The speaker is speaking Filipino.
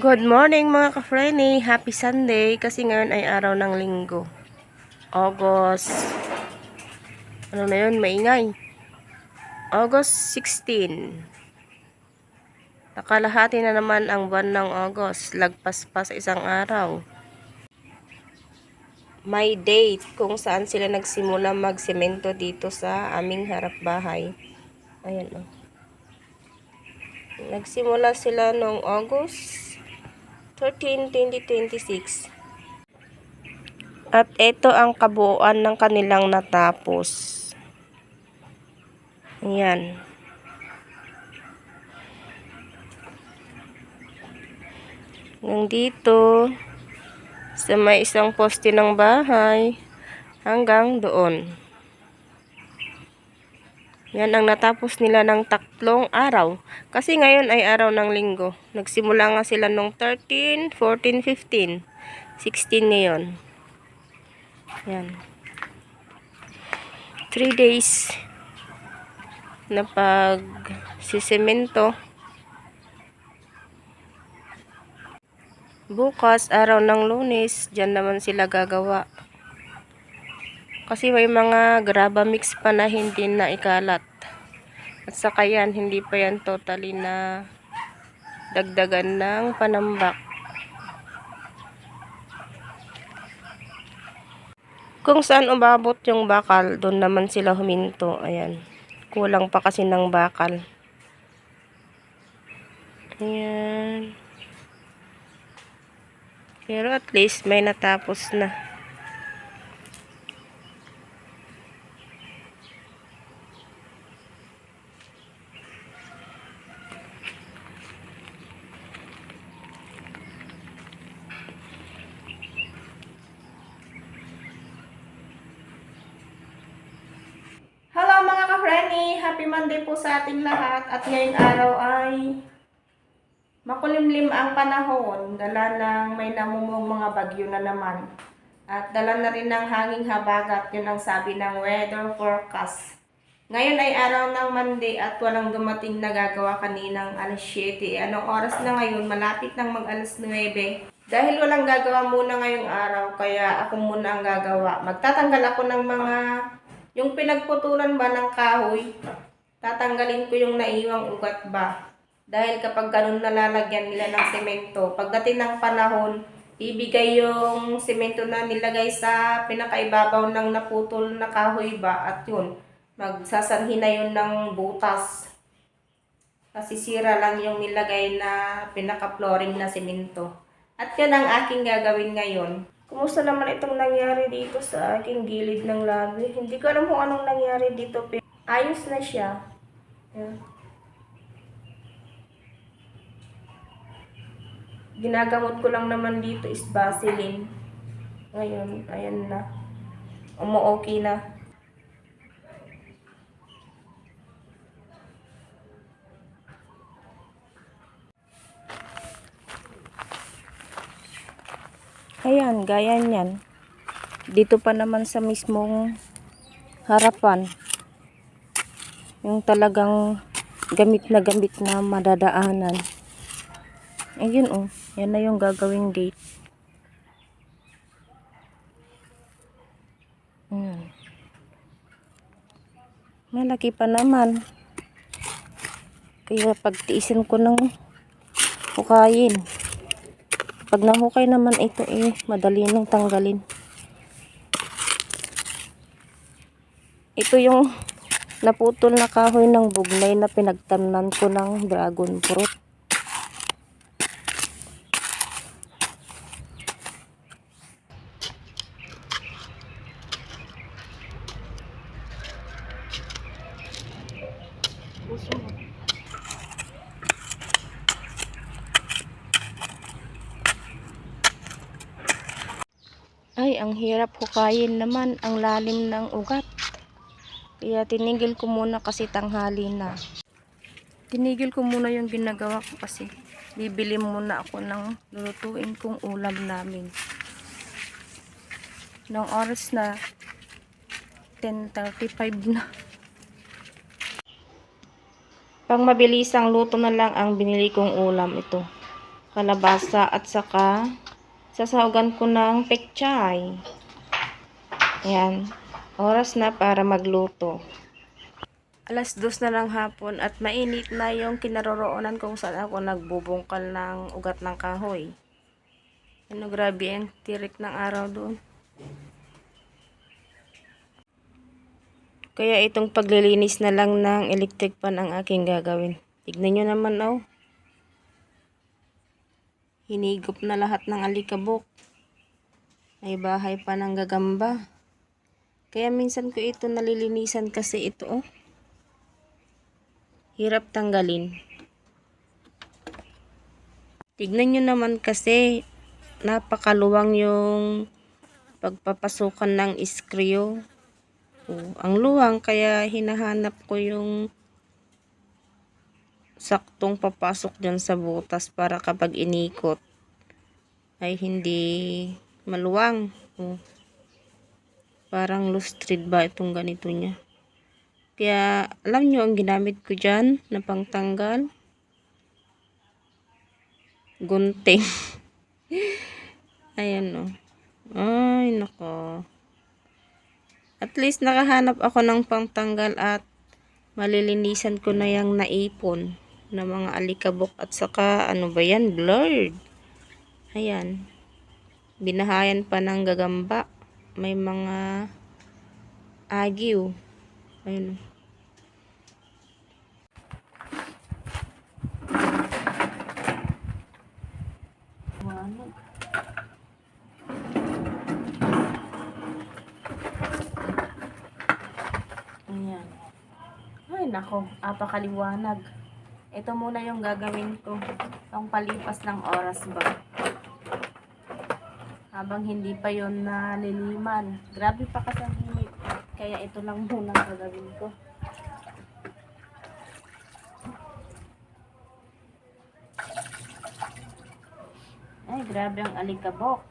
Good morning mga ka-Frenny. Happy Sunday kasi ngayon ay araw ng linggo. August. Ano na yun? Maingay. August 16. Nakalahati na naman ang buwan ng August. Lagpas pa sa isang araw. May date kung saan sila nagsimula magsemento dito sa aming harap bahay. Ayan o. Nagsimula sila noong August 13, 2026. At ito ang kabuuan ng kanilang natapos. Ayan. Nandito sa may isang poste ng bahay hanggang doon. Yan ang natapos nila ng 3 araw. Kasi ngayon ay araw ng linggo. Nagsimula nga sila nung 13, 14, 15, 16 ngayon. Yan. 3 days na pag-sisemento. Bukas, araw ng Lunes, dyan naman sila gagawa. Kasi may mga graba mix pa na hindi na ikalat. At saka yan, hindi pa yan totally na dagdagan ng panambak. Kung saan umabot yung bakal, doon naman sila huminto. Ayan. Kulang pa kasi ng bakal. Ayan. Pero at least may natapos na. Hello mga ka-Frenny! Happy Monday po sa ating lahat. At ngayong araw ay makulimlim ang panahon. Dala ng may namumong mga bagyo na naman. At dala na rin ng hanging habagat. Yun ang sabi ng weather forecast. Ngayon ay araw ng Monday at walang dumating na gagawa kaninang alas 7. Anong oras na ngayon? Malapit ng mag alas 9. Dahil walang gagawa muna ngayong araw, kaya ako muna ang gagawa. Magtatanggal ako ng mga yung pinagputulan ba ng kahoy, tatanggalin ko yung naiwang ugat ba. Dahil kapag ganun nalalagyan nila ng semento, pagdating ng panahon, ibigay yung semento na nilagay sa pinakaibabaw ng naputol na kahoy ba. At yun, magsasanhi na yun ng butas. Kasi sira lang yung nilagay na pinaka-flooring na semento. At yan ang aking gagawin ngayon. Kumusta naman itong nangyari dito sa aking gilid ng labi? Hindi ko alam kung anong nangyari dito. Ayos na siya. Ayan. Ginagamot ko lang naman dito is Vaseline. Ngayon, ayan na. Umu-okay na. Ayan, gaya niyan. Dito pa naman sa mismong harapan. Yung talagang gamit na madadaanan. Ayun oh, yan na yung gagawing gate. Malaki pa naman. Kaya pagtiisin ko ng hukayin. Pag nahukay naman ito madali nang tanggalin. Ito yung naputol na kahoy ng bugnay na pinagtamnan ko ng dragon fruit. Ay, ang hirap hukayin naman ang lalim ng ugat. Kaya tinigil ko muna kasi tanghali na. Tinigil ko muna yung ginagawa ko kasi bibili muna ako ng lulutuin kong ulam namin. Nung oras na 10:35 na. Pang mabilisang luto na lang ang binili kong ulam ito. kalabasa at saka sasahugan ko ng pechay. Ayan. Oras na para magluto. 2:00 na ng hapon at mainit na yung kinaroroonan kung saan ako nagbubungkal ng ugat ng kahoy. Ano, grabe ang tirik ng araw doon. Kaya itong paglilinis na lang ng electric pan ang aking gagawin. Tignan nyo naman, oh. Hinigop na lahat ng alikabok. May bahay pa ng gagamba. Kaya minsan ko ito nalilinisan kasi ito, oh. Hirap tanggalin. Tignan nyo naman kasi napakaluwang yung pagpapasukan ng screw. Ang luwang, kaya hinahanap ko yung saktong papasok dyan sa butas para kapag inikot ay hindi maluwang. Parang loose thread ba itong ganito niya. Kaya alam nyo ang ginamit ko dyan na pangtanggal? Gunting. Ayan, oh. Ay, nako. At least nakahanap ako ng pangtanggal at malilinisan ko na yung naipon na mga alikabok at saka ano ba yan, blurred. Ayan. Binahayan pa ng gagamba. May mga agiw. Ayun. Ayan. Ay, nako. Apakaliwanag. Ito muna yung gagawin ko. Pang palipas ng oras ba. Habang hindi pa yon naliliman. Grabe pa kasi ang init. Kaya ito lang muna ang gagawin ko. Ay, grabe ang alikabok.